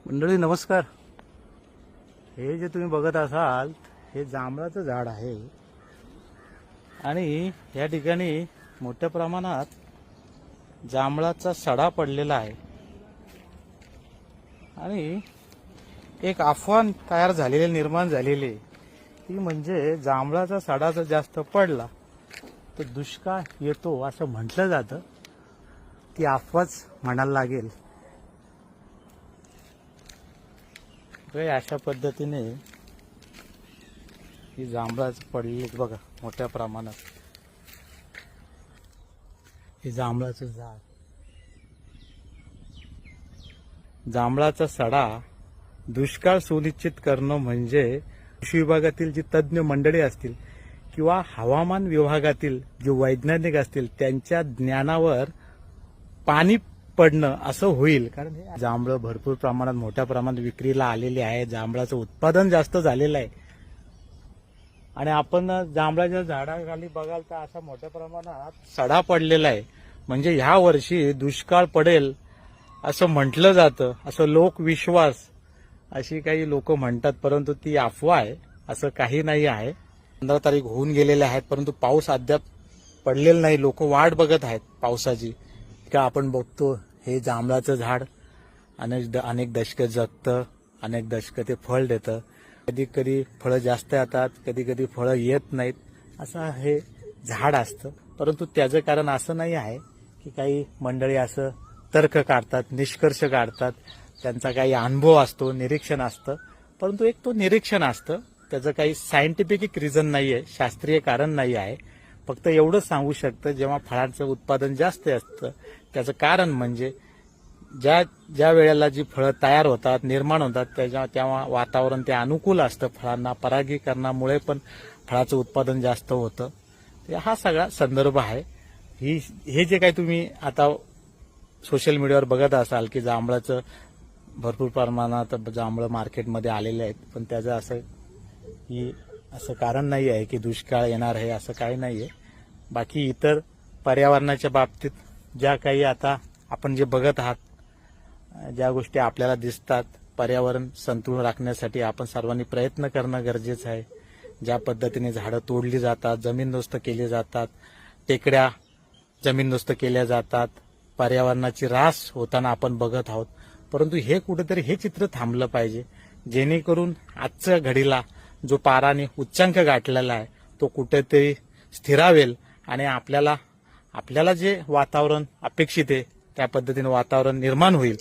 मंडळी नमस्कार. हे जे तुम्ही बघत असाल हे जांभळाचं झाड आहे आणि या ठिकाणी मोठ्या प्रमाणात जांभळाचा सडा पडलेला आहे आणि एक अफवा तयार झालेली निर्माण झालेली आहे ती म्हणजे जांभळाचा सडा जर जास्त पडला तर दुष्काळ येतो असं म्हटलं जातं. ती अफवाच म्हणायला लागेल. अशा पद्धतीने ही जांभळाच पडलेली बघा मोठ्या प्रमाणात. हे जांभळाचं झाड, जांभळाचा सडा दुष्काळ सुनिश्चित करणं म्हणजे कृषी विभागातील जी तज्ज्ञ मंडळी असतील किंवा हवामान विभागातील जे वैज्ञानिक असतील त्यांच्या ज्ञानावर पाणी पडणं असं होईल. कारण हे जांभळं भरपूर प्रमाणात मोठ्या प्रमाणात विक्रीला आलेले आहे. जांभळाचं उत्पादन जास्त झालेलं आहे आणि आपण जांभळाच्या झाडाखाली बघाल तर असा मोठ्या प्रमाणात सडा पडलेला आहे. म्हणजे ह्या वर्षी दुष्काळ पडेल असं म्हटलं जातं, असं लोकविश्वास अशी काही लोक म्हणतात, परंतु ती अफवा आहे. असं काही नाही आहे. 15 तारीख होऊन गेलेले आहेत परंतु पाऊस अद्याप पडलेला नाही. लोक वाट बघत आहेत पावसाची. का आपण बघतो हे जांभळाचं झाड अनेक दशकं जगतं, अनेक दशकं ते फळ देतं. कधी कधी फळं जास्त येतात, कधी कधी फळं येत नाहीत. असं हे झाड असतं. परंतु त्याचं कारण असं नाही आहे की काही मंडळी असं तर्क काढतात, निष्कर्ष काढतात. त्यांचा काही अनुभव असतो, निरीक्षण असतं, परंतु एक तो निरीक्षण असतं. त्याचं काही सायंटिफिक रिझन नाही आहे, शास्त्रीय कारण नाही आहे. फक्त एवढंच सांगू शकतं जेव्हा फळांचं उत्पादन जास्त असतं त्याचं कारण म्हणजे ज्या वेळेला जी फळं तयार होतात, निर्माण होतात तेव्हा वातावरण ते अनुकूल असतं फळांना. परागीकरणामुळे पण फळाचं उत्पादन जास्त होतं. हा सगळा संदर्भ आहे. हे जे काही तुम्ही आता सोशल मीडियावर बघत असाल की जांभळाचं भरपूर प्रमाणात जांभळं मार्केटमध्ये आलेले आहेत, पण त्याचं असं कारण नाही आहे की दुष्काळ येणार आहे, असं काही नाही आहे. बाकी इतर पर्यावरणाच्या बाबतीत ज्या काही आता आपण जे बघत आहात, ज्या गोष्टी आपल्याला दिसतात, पर्यावरण संतुलन राखण्यासाठी आपण सर्वांनी प्रयत्न करणं गरजेचं आहे. ज्या पद्धतीने झाडं तोडली जातात, जमीनदोस्त केली जातात, टेकड्या जमीनदोस्त केल्या जातात, पर्यावरणाची रास होताना आपण बघत आहोत. परंतु हे कुठेतरी हे चित्र थांबलं पाहिजे, जेणेकरून आजच्या घडीला जो पाराने उच्चांक गाठलेला आहे तो कुठेतरी स्थिरावेल आणि आपल्याला जे वातावरण अपेक्षित आहे त्या पद्धतीने वातावरण निर्माण होईल.